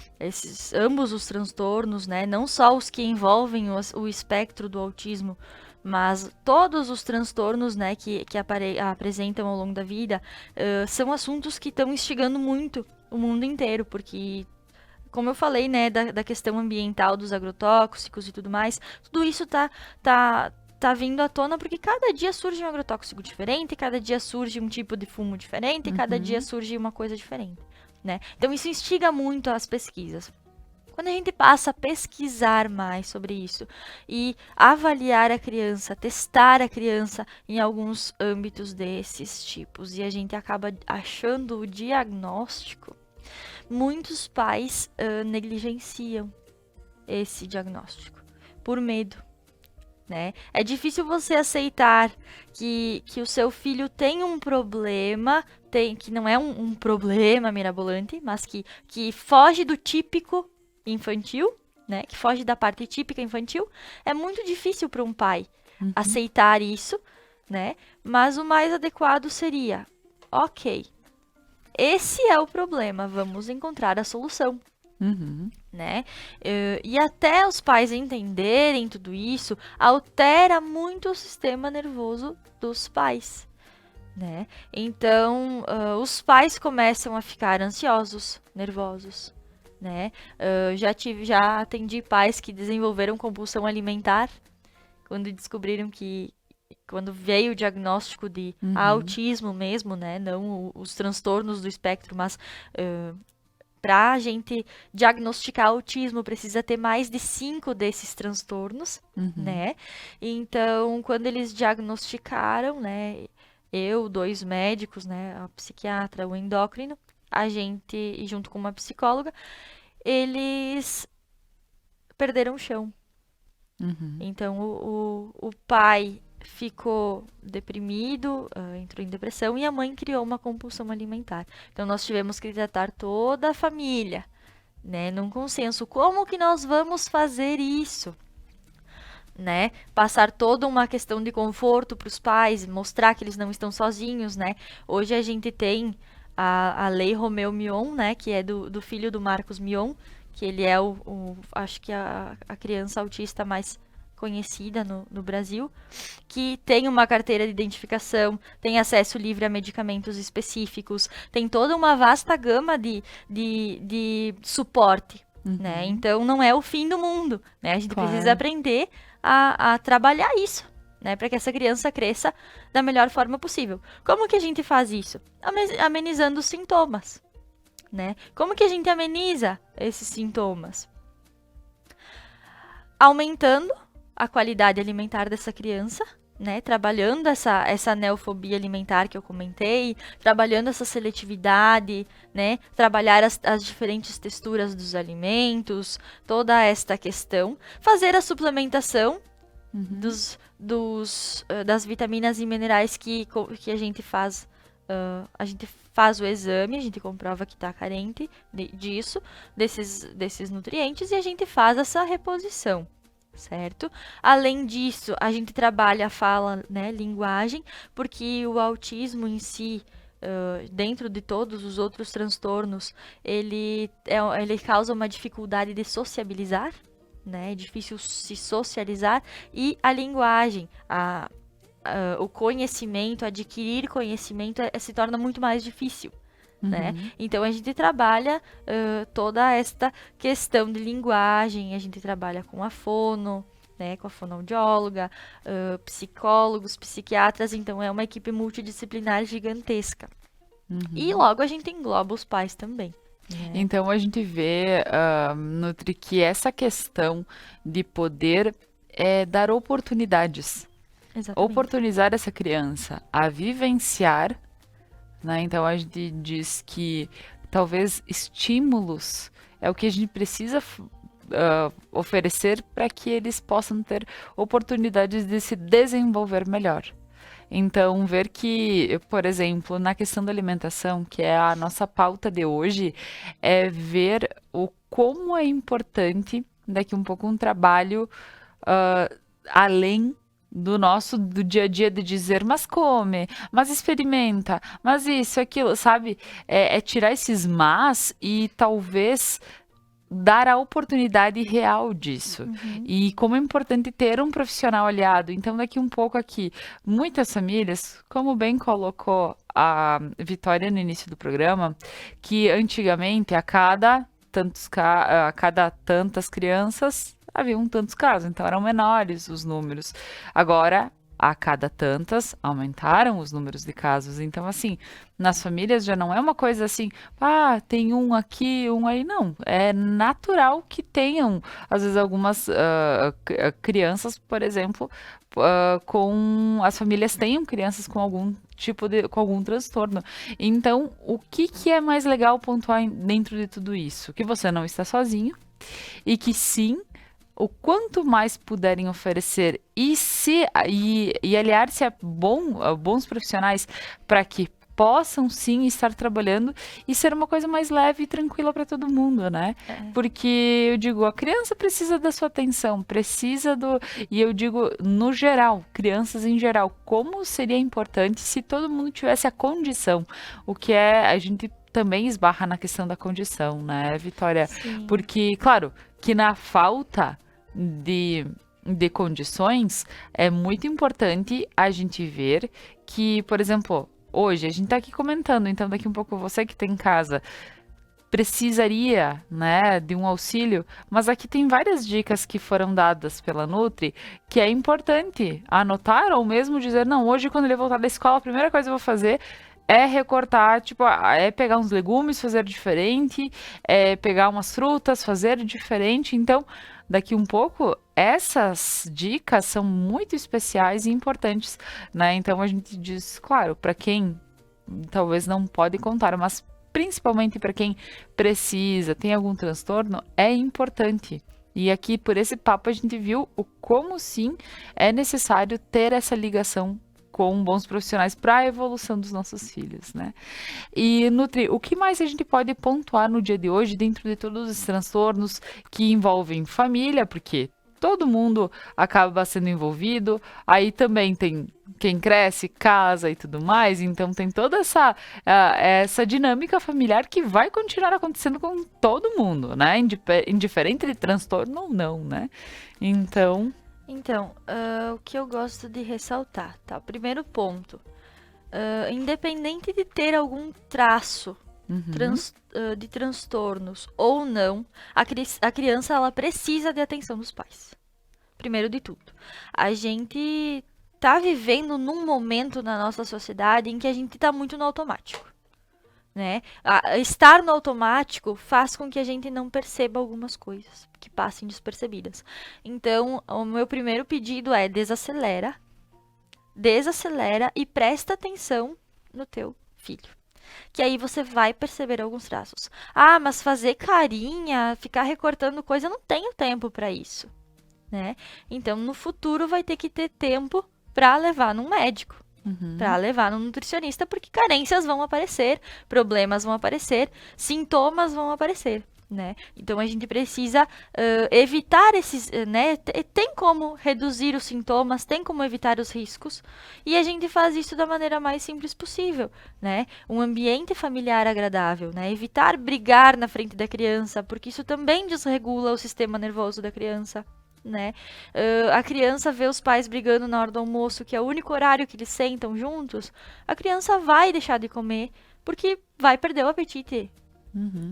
ambos os transtornos, né? Não só os que envolvem o espectro do autismo, mas todos os transtornos, né, que apresentam ao longo da vida, são assuntos que estão instigando muito o mundo inteiro, porque, como eu falei, né, da questão ambiental dos agrotóxicos e tudo mais, tudo isso tá vindo à tona porque cada dia surge um agrotóxico diferente, cada dia surge um tipo de fumo diferente, cada dia surge uma coisa diferente, né? Então isso instiga muito as pesquisas. Quando a gente passa a pesquisar mais sobre isso e avaliar a criança, testar a criança em alguns âmbitos desses tipos, e a gente acaba achando o diagnóstico, muitos pais negligenciam esse diagnóstico por medo, né? É difícil você aceitar que o seu filho tem um problema, que não é um problema mirabolante, mas que foge do típico infantil, né? Que foge da parte típica infantil. É muito difícil para um pai aceitar isso, né? Mas o mais adequado seria, ok, esse é o problema, vamos encontrar a solução. Né? E até os pais entenderem tudo isso, altera muito o sistema nervoso dos pais, né? Então, os pais começam a ficar ansiosos, nervosos, né? Já atendi pais que desenvolveram compulsão alimentar quando descobriram quando veio o diagnóstico de autismo mesmo, né? Não os transtornos do espectro, mas para a gente diagnosticar autismo, precisa ter mais de 5 desses transtornos, né? Então, quando eles diagnosticaram, né? 2 médicos, né? A psiquiatra, o endócrino, a gente, junto com uma psicóloga, eles perderam o chão. Então, o pai ficou deprimido, entrou em depressão e a mãe criou uma compulsão alimentar. Então, nós tivemos que tratar toda a família, né, num consenso. Como que nós vamos fazer isso? Né? Passar toda uma questão de conforto para os pais, mostrar que eles não estão sozinhos, né? Hoje a gente tem a Lei Romeu Mion, né, que é do filho do Marcos Mion, que ele é acho que a criança autista mais conhecida no Brasil, que tem uma carteira de identificação, tem acesso livre a medicamentos específicos, tem toda uma vasta gama de suporte, né? Então, não é o fim do mundo, né? A gente precisa aprender a trabalhar isso, né? Para que essa criança cresça da melhor forma possível. Como que a gente faz isso? Amenizando os sintomas, né? Como que a gente ameniza esses sintomas? Aumentando a qualidade alimentar dessa criança, né? Trabalhando essa neofobia alimentar que eu comentei, trabalhando essa seletividade, né? Trabalhar as diferentes texturas dos alimentos, toda esta questão. Fazer a suplementação das vitaminas e minerais que a gente faz. A gente faz o exame, a gente comprova que está carente desses nutrientes e a gente faz essa reposição. Certo? Além disso, a gente trabalha a fala, né, linguagem, porque o autismo em si, dentro de todos os outros transtornos, ele causa uma dificuldade de sociabilizar, né? É difícil se socializar, e a linguagem, o conhecimento, adquirir conhecimento se torna muito mais difícil. Né? Então, a gente trabalha toda esta questão de linguagem, a gente trabalha com a fono, né, com a fonoaudióloga, psicólogos, psiquiatras, então é uma equipe multidisciplinar gigantesca. E logo a gente engloba os pais também. Né? Então, a gente vê, Nutri, que essa questão de poder dar oportunidades, oportunizar essa criança a vivenciar, né? Então, a gente diz que talvez estímulos é o que a gente precisa oferecer para que eles possam ter oportunidades de se desenvolver melhor. Então, ver que, por exemplo, na questão da alimentação, que é a nossa pauta de hoje, é ver o como é importante, daqui um pouco, um trabalho além do dia a dia de dizer, mas come, mas experimenta, mas isso, aquilo, sabe? É tirar esses mas e talvez dar a oportunidade real disso. E como é importante ter um profissional aliado. Então, daqui um pouco aqui, muitas famílias, como bem colocou a Vitória no início do programa, que antigamente a cada tantas crianças haviam tantos casos, então eram menores os números. Agora, a cada tantas, aumentaram os números de casos. Então, assim, nas famílias já não é uma coisa assim, tem um aqui, um aí. Não, é natural que tenham, às vezes, algumas crianças, por exemplo, as famílias tenham crianças com algum com algum transtorno. Então, o que é mais legal pontuar dentro de tudo isso? Que você não está sozinho e que sim, o quanto mais puderem oferecer e aliar-se a bons profissionais para que possam sim estar trabalhando e ser uma coisa mais leve e tranquila para todo mundo, né? Porque eu digo, a criança precisa da sua atenção, precisa do... E eu digo, no geral, crianças em geral, como seria importante se todo mundo tivesse a condição, o que é, a gente também esbarra na questão da condição, né, Vitória? Sim. Porque, claro, que na falta de condições, é muito importante a gente ver que, por exemplo, hoje a gente tá aqui comentando, então daqui um pouco você que tem em casa precisaria, né, de um auxílio, mas aqui tem várias dicas que foram dadas pela Nutri que é importante anotar ou mesmo dizer, não, hoje quando ele voltar da escola, a primeira coisa que eu vou fazer é recortar, tipo, é pegar uns legumes, fazer diferente, é pegar umas frutas, fazer diferente. Então, daqui um pouco, essas dicas são muito especiais e importantes, né? Então, a gente diz, claro, para quem talvez não pode contar, mas principalmente para quem precisa, tem algum transtorno, é importante. E aqui, por esse papo, a gente viu o como sim é necessário ter essa ligação com bons profissionais para a evolução dos nossos filhos, né? E, Nutri, o que mais a gente pode pontuar no dia de hoje dentro de todos os transtornos que envolvem família, porque todo mundo acaba sendo envolvido, aí também tem quem cresce, casa e tudo mais, então tem toda essa dinâmica familiar que vai continuar acontecendo com todo mundo, né? Indiferente de transtorno ou não, né? Então, o que eu gosto de ressaltar, tá? O primeiro ponto, independente de ter algum traço de transtornos ou não, a criança ela precisa de atenção dos pais. Primeiro de tudo, a gente tá vivendo num momento na nossa sociedade em que a gente tá muito no automático, né? Estar no automático faz com que a gente não perceba algumas coisas que passem despercebidas. Então, o meu primeiro pedido é desacelera e presta atenção no teu filho. Que aí você vai perceber alguns traços. Ah, mas fazer carinha, ficar recortando coisa, eu não tenho tempo para isso, né? Então, no futuro vai ter que ter tempo para levar num médico. Para levar no nutricionista, porque carências vão aparecer, problemas vão aparecer, sintomas vão aparecer, né? Então a gente precisa evitar esses, né? Tem como reduzir os sintomas, tem como evitar os riscos, e a gente faz isso da maneira mais simples possível, né? Um ambiente familiar agradável, né? Evitar brigar na frente da criança, porque isso também desregula o sistema nervoso da criança, né? A criança vê os pais brigando na hora do almoço, que é o único horário que eles sentam juntos, a criança vai deixar de comer, porque vai perder o apetite.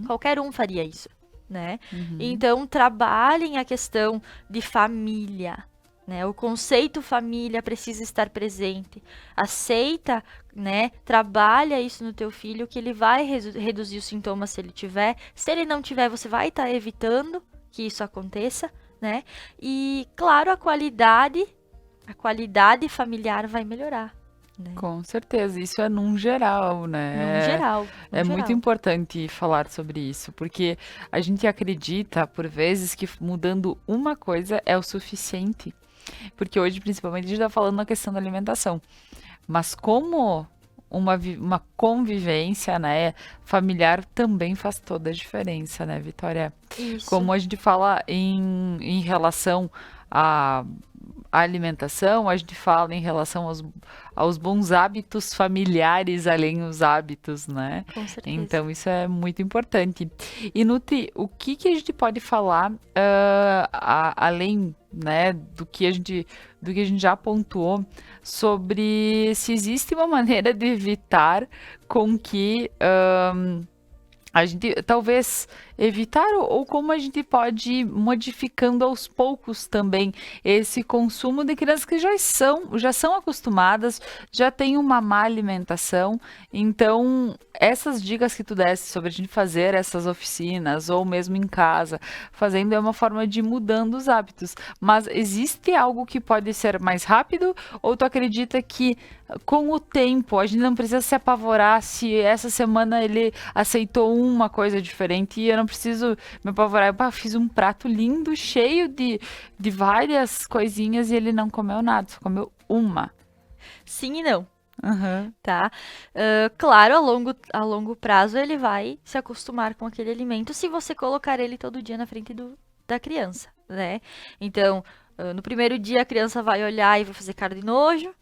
Qualquer um faria isso, né? Então, trabalhem a questão de família, né? O conceito família precisa estar presente. Aceita, né? Trabalha isso no teu filho, que ele vai reduzir os sintomas se ele tiver. Se ele não tiver, você vai estar evitando que isso aconteça, né? E, claro, a qualidade familiar vai melhorar, né? com certeza, isso é num geral, né? Num geral. É muito importante falar sobre isso, porque a gente acredita, por vezes, que mudando uma coisa é o suficiente. Porque hoje, principalmente, a gente está falando na questão da alimentação. Mas como uma convivência, né, familiar também faz toda a diferença, né, Vitória? Isso. Como a gente fala em relação à alimentação, a gente fala em relação aos bons hábitos familiares, além dos hábitos, né? Com certeza. Então, isso é muito importante. E, Nutri, o que a gente pode falar, além, né, do que a gente já pontuou, sobre se existe uma maneira de evitar com que a gente talvez evitar ou como a gente pode ir modificando aos poucos também esse consumo de crianças que já são acostumadas, já têm uma má alimentação. Então, essas dicas que tu desse sobre a gente fazer essas oficinas ou mesmo em casa, fazendo é uma forma de ir mudando os hábitos. Mas existe algo que pode ser mais rápido ou tu acredita que com o tempo a gente não precisa se apavorar se essa semana ele aceitou uma coisa diferente e eu não preciso me apavorar? Eu fiz um prato lindo, cheio de várias coisinhas e ele não comeu nada, só comeu uma. Sim e não. Aham. tá? Claro, a longo prazo ele vai se acostumar com aquele alimento se você colocar ele todo dia na frente da criança, né? Então, no primeiro dia a criança vai olhar e vai fazer cara de nojo,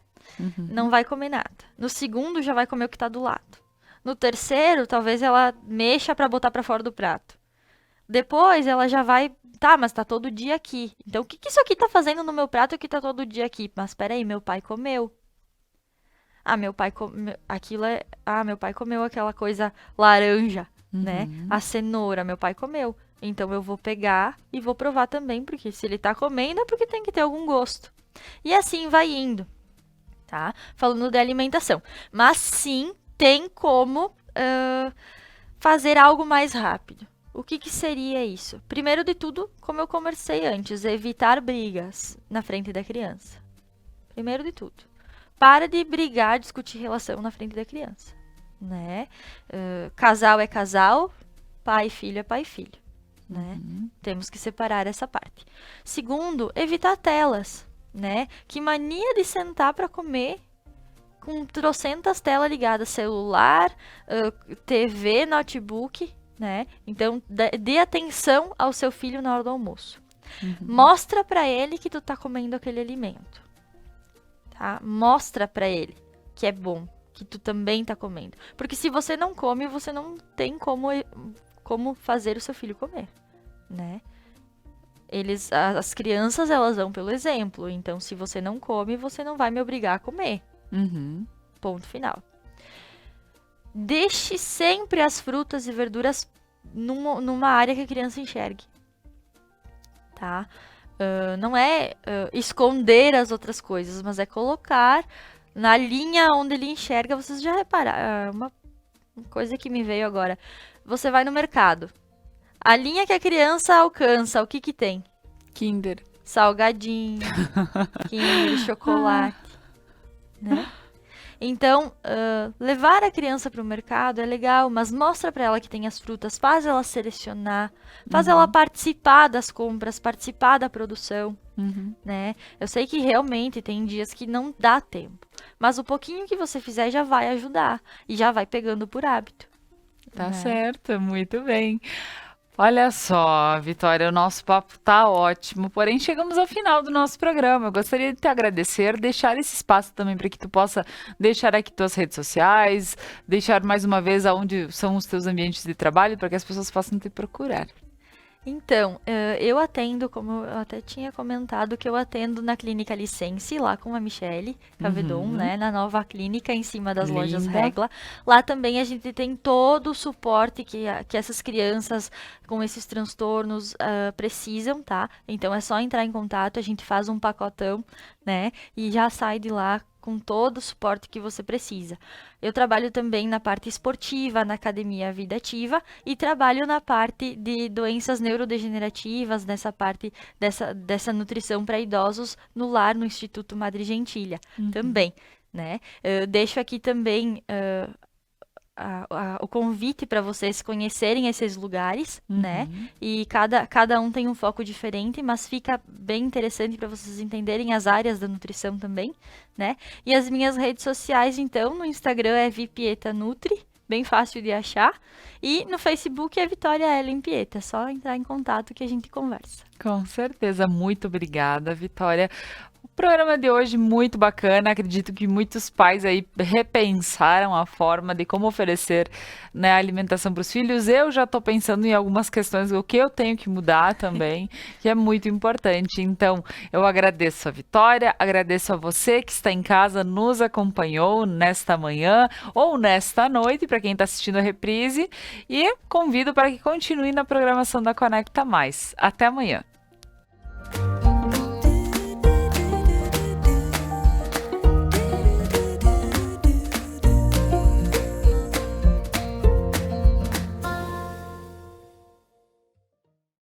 não vai comer nada. No segundo já vai comer o que tá do lado. No terceiro, talvez ela mexa para botar para fora do prato. Depois ela já vai, tá, mas tá todo dia aqui. Então, o que isso aqui tá fazendo no meu prato que tá todo dia aqui? Mas peraí, meu pai comeu. Meu pai meu pai comeu aquela coisa laranja, né? A cenoura, meu pai comeu. Então eu vou pegar e vou provar também, porque se ele tá comendo é porque tem que ter algum gosto. E assim vai indo, tá? Falando de alimentação. Mas sim, tem como fazer algo mais rápido. O que seria isso? Primeiro de tudo, como eu conversei antes, evitar brigas na frente da criança. Primeiro de tudo. Para de brigar, discutir relação na frente da criança, né? Casal é casal, pai e filho é pai e filho, né? Temos que separar essa parte. Segundo, evitar telas, né? Que mania de sentar para comer com trocentas telas ligadas, celular, TV, notebook, né? Então, dê atenção ao seu filho na hora do almoço. Mostra para ele que tu tá comendo aquele alimento. Tá? Mostra pra ele que é bom, que tu também tá comendo. Porque se você não come, você não tem como fazer o seu filho comer, né? As crianças, elas vão pelo exemplo. Então, se você não come, você não vai me obrigar a comer. Ponto final. Deixe sempre as frutas e verduras numa área que a criança enxergue. Tá? Não é esconder as outras coisas, mas é colocar na linha onde ele enxerga. Vocês já repararam? Uma coisa que me veio agora. Você vai no mercado. A linha que a criança alcança, o que tem? Kinder. Salgadinho, Kinder, chocolate. Né? Então, levar a criança para o mercado é legal, mas mostra para ela que tem as frutas, faz ela selecionar, faz ela participar das compras, participar da produção, né? Eu sei que realmente tem dias que não dá tempo, mas o pouquinho que você fizer já vai ajudar e já vai pegando por hábito. Tá né? certo, muito bem. Olha só, Vitória, o nosso papo tá ótimo, porém chegamos ao final do nosso programa. Eu gostaria de te agradecer, deixar esse espaço também para que tu possa deixar aqui tuas redes sociais, deixar mais uma vez aonde são os teus ambientes de trabalho para que as pessoas possam te procurar. Então, eu atendo, como eu até tinha comentado, que eu atendo na Clínica License, lá com a Michele Cavedon, né? Na nova clínica, em cima das lojas Linda. Regla. Lá também a gente tem todo o suporte que essas crianças com esses transtornos precisam, tá? Então, é só entrar em contato, a gente faz um pacotão, né? E já sai de lá com todo o suporte que você precisa. Eu trabalho também na parte esportiva, na Academia Vida Ativa, e trabalho na parte de doenças neurodegenerativas, nessa parte dessa nutrição para idosos no lar, no Instituto Madre Gentilha, também, né? Eu deixo aqui também o convite para vocês conhecerem esses lugares, né? E cada um tem um foco diferente, mas fica bem interessante para vocês entenderem as áreas da nutrição também, né? E as minhas redes sociais, então, no Instagram é Vipieta Nutri, bem fácil de achar, e no Facebook é Vitória Ellen Pieta, é só entrar em contato que a gente conversa. Com certeza, muito obrigada, Vitória. O programa de hoje muito bacana, acredito que muitos pais aí repensaram a forma de como oferecer, né, alimentação para os filhos. Eu já estou pensando em algumas questões, o que eu tenho que mudar também, que é muito importante. Então, eu agradeço a Vitória, agradeço a você que está em casa, nos acompanhou nesta manhã ou nesta noite, para quem está assistindo a reprise, e convido para que continue na programação da Conecta Mais. Até amanhã.